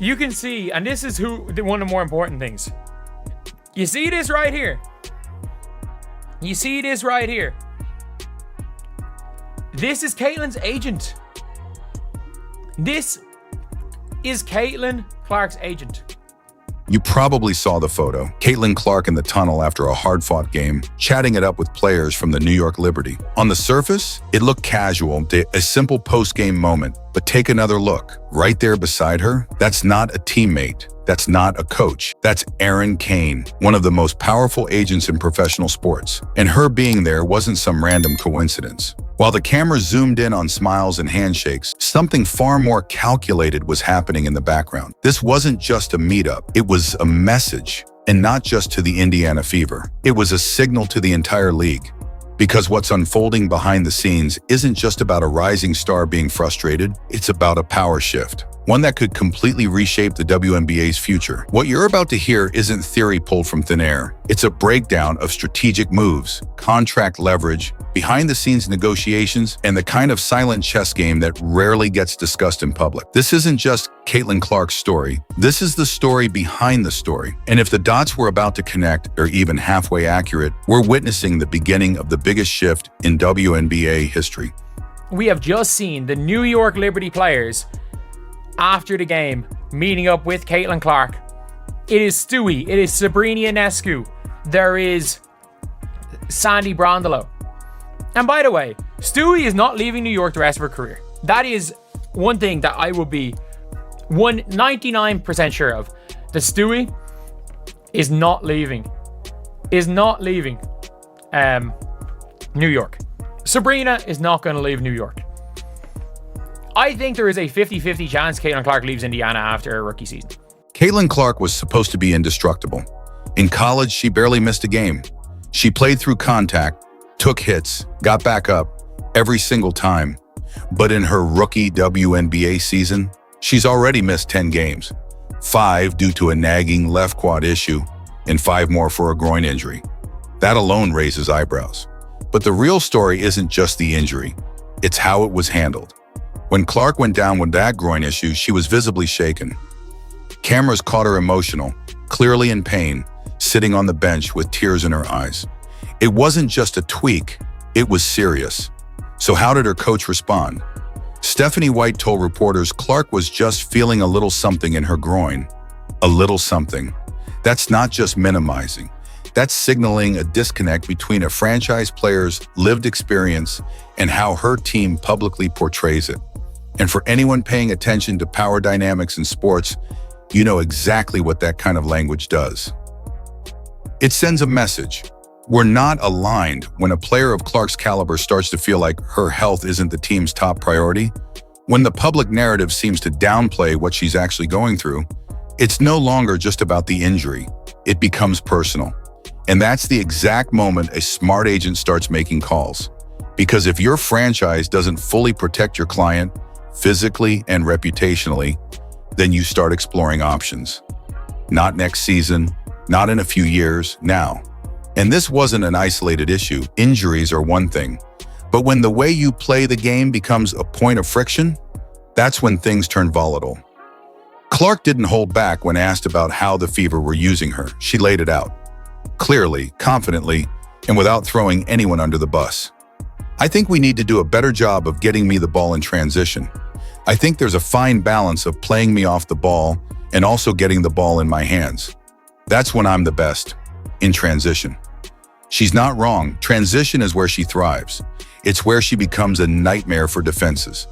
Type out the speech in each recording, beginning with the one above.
you can see, and this is one of the more important things. You see this right here? You see this right here? This is Caitlin's agent. This is Caitlin Clark's agent. You probably saw the photo. Caitlin Clark in the tunnel after a hard-fought game, chatting it up with players from the New York Liberty. On the surface, it looked casual, a simple post-game moment. But take another look. Right there beside her, that's not a teammate. That's not a coach. That's Aaron Kaine, one of the most powerful agents in professional sports. And her being there wasn't some random coincidence. While the camera zoomed in on smiles and handshakes, something far more calculated was happening in the background. This wasn't just a meetup. It was a message, and not just to the Indiana Fever. It was a signal to the entire league. Because what's unfolding behind the scenes isn't just about a rising star being frustrated, it's about a power shift. One that could completely reshape the WNBA's future. What you're about to hear isn't theory pulled from thin air. It's a breakdown of strategic moves, contract leverage, behind-the-scenes negotiations, and the kind of silent chess game that rarely gets discussed in public. This isn't just Caitlin Clark's story. This is the story behind the story. And if the dots we're about to connect are even halfway accurate, we're witnessing the beginning of the biggest shift in WNBA history. We have just seen the New York Liberty players after the game meeting up with Caitlin Clark. It is Stewie, it is Sabrina Ionescu, there is Sandy Brondolo. And by the way, Stewie is not leaving New York the rest of her career. That is one thing that I will be 99% sure of. That Stewie is not leaving. New York. Sabrina is not going to leave New York. I think there is a 50-50 chance Caitlin Clark leaves Indiana after her rookie season. Caitlin Clark was supposed to be indestructible. In college, she barely missed a game. She played through contact, took hits, got back up every single time. But in her rookie WNBA season, she's already missed 10 games. 5 due to a nagging left quad issue, and 5 more for a groin injury. That alone raises eyebrows. But the real story isn't just the injury, it's how it was handled. When Clark went down with that groin issue, she was visibly shaken. Cameras caught her emotional, clearly in pain, sitting on the bench with tears in her eyes. It wasn't just a tweak, it was serious. So how did her coach respond? Stephanie White told reporters Clark was just feeling a little something in her groin. A little something. That's not just minimizing. That's signaling a disconnect between a franchise player's lived experience and how her team publicly portrays it. And for anyone paying attention to power dynamics in sports, you know exactly what that kind of language does. It sends a message. We're not aligned. When a player of Clark's caliber starts to feel like her health isn't the team's top priority, when the public narrative seems to downplay what she's actually going through, it's no longer just about the injury. It becomes personal. And that's the exact moment a smart agent starts making calls. Because if your franchise doesn't fully protect your client, physically and reputationally, then you start exploring options. Not next season, not in a few years, now. And this wasn't an isolated issue. Injuries are one thing. But when the way you play the game becomes a point of friction, that's when things turn volatile. Clark didn't hold back when asked about how the Fever were using her. She laid it out. Clearly, confidently, and without throwing anyone under the bus. I think we need to do a better job of getting me the ball in transition. I think there's a fine balance of playing me off the ball and also getting the ball in my hands. That's when I'm the best, in transition. She's not wrong. Transition is where she thrives. It's where she becomes a nightmare for defenses.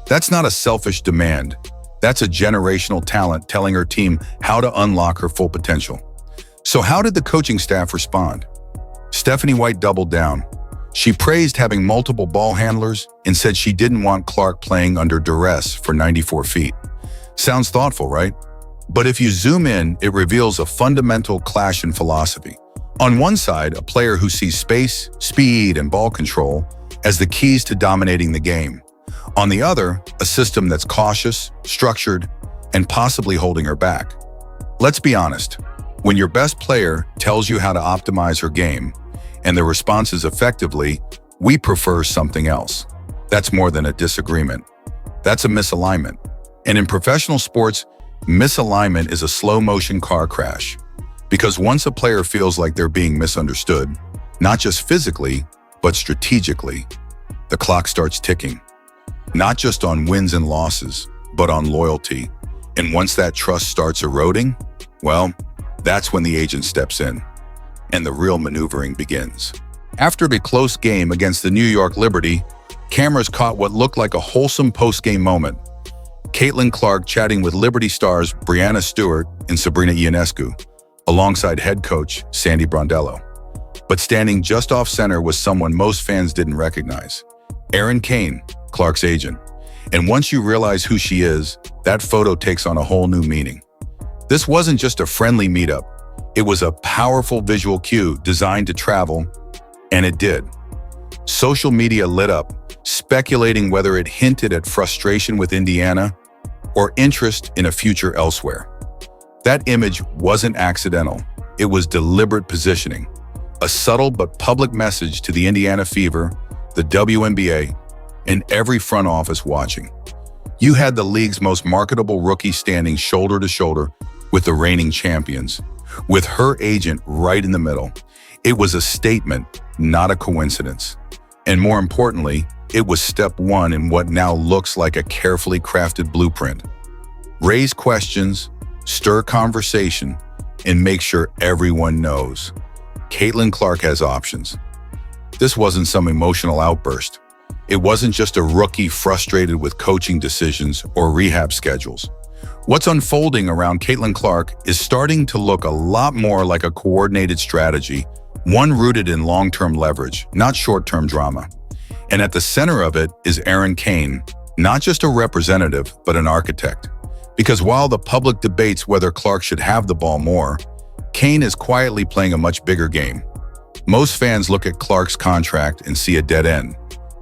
That's not a selfish demand. That's a generational talent telling her team how to unlock her full potential. So how did the coaching staff respond? Stephanie White doubled down. She praised having multiple ball handlers and said she didn't want Clark playing under duress for 94 feet. Sounds thoughtful, right? But if you zoom in, it reveals a fundamental clash in philosophy. On one side, a player who sees space, speed, and ball control as the keys to dominating the game. On the other, a system that's cautious, structured, and possibly holding her back. Let's be honest. When your best player tells you how to optimize her game, and the response is effectively, we prefer something else. That's more than a disagreement. That's a misalignment. And in professional sports, Misalignment is a slow-motion car crash, because once a player feels like they're being misunderstood, not just physically, but strategically, the clock starts ticking. Not just on wins and losses, but on loyalty. And once that trust starts eroding, well, that's when the agent steps in, and the real maneuvering begins. After a close game against the New York Liberty, cameras caught what looked like a wholesome post-game moment. Caitlin Clark chatting with Liberty stars Breanna Stewart and Sabrina Ionescu, alongside head coach Sandy Brondello. But standing just off center was someone most fans didn't recognize: Aaron Kaine, Clark's agent. And once you realize who she is, that photo takes on a whole new meaning. This wasn't just a friendly meetup. It was a powerful visual cue designed to travel, and it did. Social media lit up, speculating whether it hinted at frustration with Indiana or interest in a future elsewhere. That image wasn't accidental. It was deliberate positioning, a subtle but public message to the Indiana Fever, the WNBA, and every front office watching. You had the league's most marketable rookie standing shoulder to shoulder with the reigning champions, with her agent right in the middle. It was a statement, not a coincidence. And more importantly, it was step one in what now looks like a carefully crafted blueprint. Raise questions, stir conversation, and make sure everyone knows. Caitlin Clark has options. This wasn't some emotional outburst. It wasn't just a rookie frustrated with coaching decisions or rehab schedules. What's unfolding around Caitlin Clark is starting to look a lot more like a coordinated strategy, one rooted in long-term leverage, not short-term drama. And at the center of it is Aaron Kaine, not just a representative, but an architect. Because while the public debates whether Clark should have the ball more, Kaine is quietly playing a much bigger game. Most fans look at Clark's contract and see a dead end,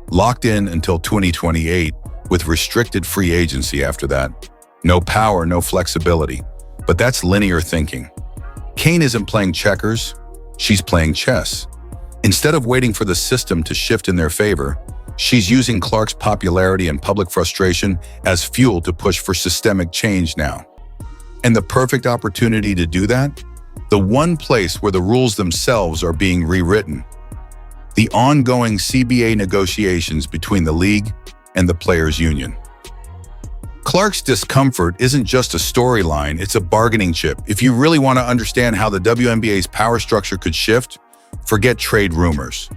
locked in until 2028 with restricted free agency after that. No power, no flexibility. But that's linear thinking. Kaine isn't playing checkers, she's playing chess. Instead of waiting for the system to shift in their favor, she's using Clark's popularity and public frustration as fuel to push for systemic change now. And the perfect opportunity to do that? The one place where the rules themselves are being rewritten. The ongoing CBA negotiations between the league and the players' union. Clark's discomfort isn't just a storyline, it's a bargaining chip. If you really want to understand how the WNBA's power structure could shift, forget trade rumors.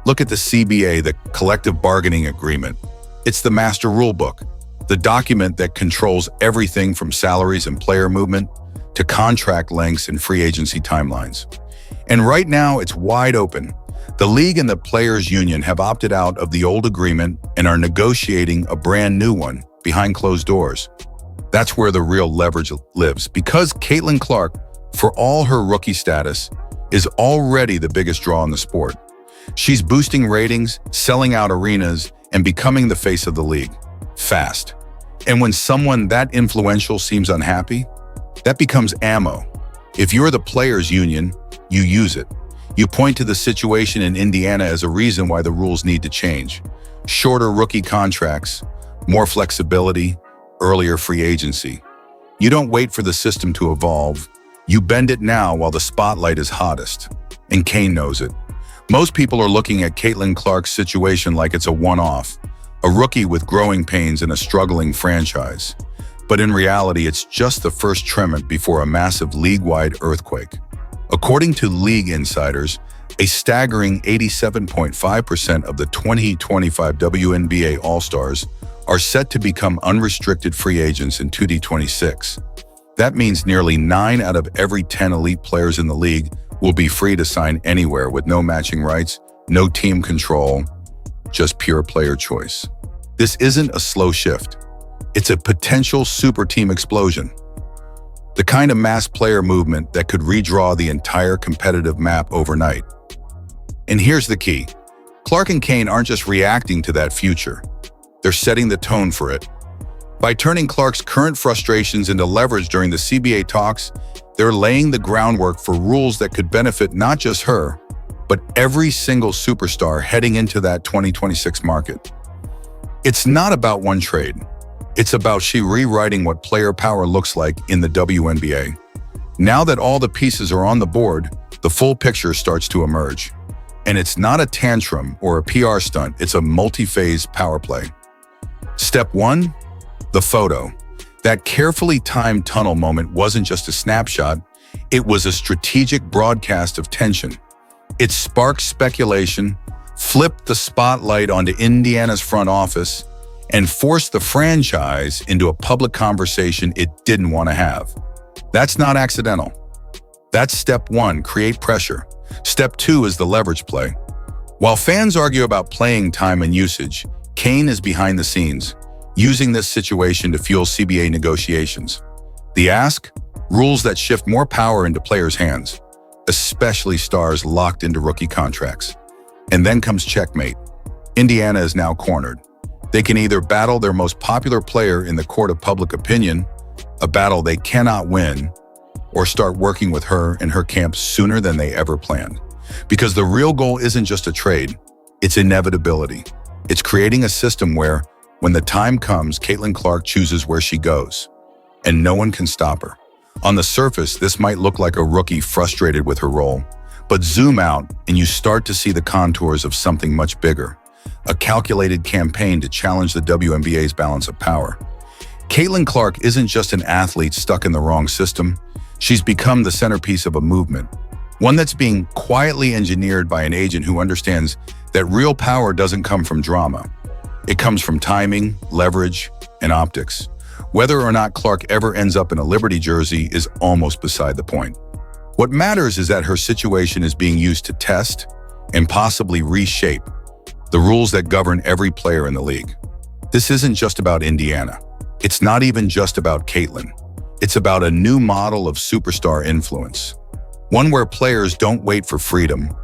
Look at the CBA, the Collective Bargaining Agreement. It's the master rulebook, the document that controls everything from salaries and player movement to contract lengths and free agency timelines. And right now, it's wide open. The league and the players' union have opted out of the old agreement and are negotiating a brand new one behind closed doors. That's where the real leverage lives, because Caitlin Clark, for all her rookie status, is already the biggest draw in the sport. She's boosting ratings, selling out arenas, and becoming the face of the league, fast. And when someone that influential seems unhappy, that becomes ammo. If you're the players' union, you use it. You point to the situation in Indiana as a reason why the rules need to change. Shorter rookie contracts, more flexibility, earlier free agency. You don't wait for the system to evolve. You bend it now while the spotlight is hottest. And Kaine knows it. Most people are looking at Caitlin Clark's situation like it's a one-off, a rookie with growing pains in a struggling franchise. But in reality, it's just the first tremor before a massive league-wide earthquake. According to league insiders, a staggering 87.5% of the 2025 WNBA All-Stars are set to become unrestricted free agents in 2026. That means nearly 9 out of every 10 elite players in the league will be free to sign anywhere with no matching rights, no team control, just pure player choice. This isn't a slow shift. It's a potential super team explosion. The kind of mass player movement that could redraw the entire competitive map overnight. And here's the key. Clark and Kaine aren't just reacting to that future. They're setting the tone for it. By turning Clark's current frustrations into leverage during the CBA talks, they're laying the groundwork for rules that could benefit not just her, but every single superstar heading into that 2026 market. It's not about one trade. It's about she rewriting what player power looks like in the WNBA. Now that all the pieces are on the board, the full picture starts to emerge. And it's not a tantrum or a PR stunt, it's a multi-phase power play. Step 1, the photo. That carefully timed tunnel moment wasn't just a snapshot, it was a strategic broadcast of tension. It sparked speculation, flipped the spotlight onto Indiana's front office, and forced the franchise into a public conversation it didn't want to have. That's not accidental. That's step 1, create pressure. Step 2 is the leverage play. While fans argue about playing time and usage, Kaine is behind the scenes, using this situation to fuel CBA negotiations. The ask? Rules that shift more power into players' hands, especially stars locked into rookie contracts. And then comes checkmate. Indiana is now cornered. They can either battle their most popular player in the court of public opinion, a battle they cannot win, or start working with her and her camp sooner than they ever planned. Because the real goal isn't just a trade, it's inevitability. It's creating a system where, when the time comes, Caitlin Clark chooses where she goes, and no one can stop her. On the surface, this might look like a rookie frustrated with her role, but zoom out and you start to see the contours of something much bigger, a calculated campaign to challenge the WNBA's balance of power. Caitlin Clark isn't just an athlete stuck in the wrong system, she's become the centerpiece of a movement, one that's being quietly engineered by an agent who understands that real power doesn't come from drama. It comes from timing, leverage, and optics. Whether or not Clark ever ends up in a Liberty jersey is almost beside the point. What matters is that her situation is being used to test and possibly reshape the rules that govern every player in the league. This isn't just about Indiana. It's not even just about Caitlin. It's about a new model of superstar influence. One where players don't wait for freedom,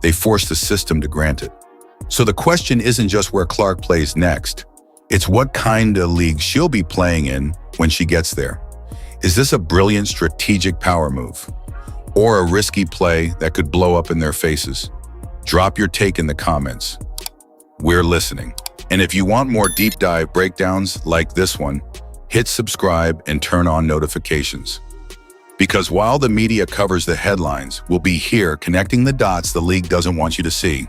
they force the system to grant it. So the question isn't just where Clark plays next, it's what kind of league she'll be playing in when she gets there. Is this a brilliant strategic power move? Or a risky play that could blow up in their faces? Drop your take in the comments. We're listening. And if you want more deep dive breakdowns like this one, hit subscribe and turn on notifications. Because while the media covers the headlines, we'll be here connecting the dots the league doesn't want you to see.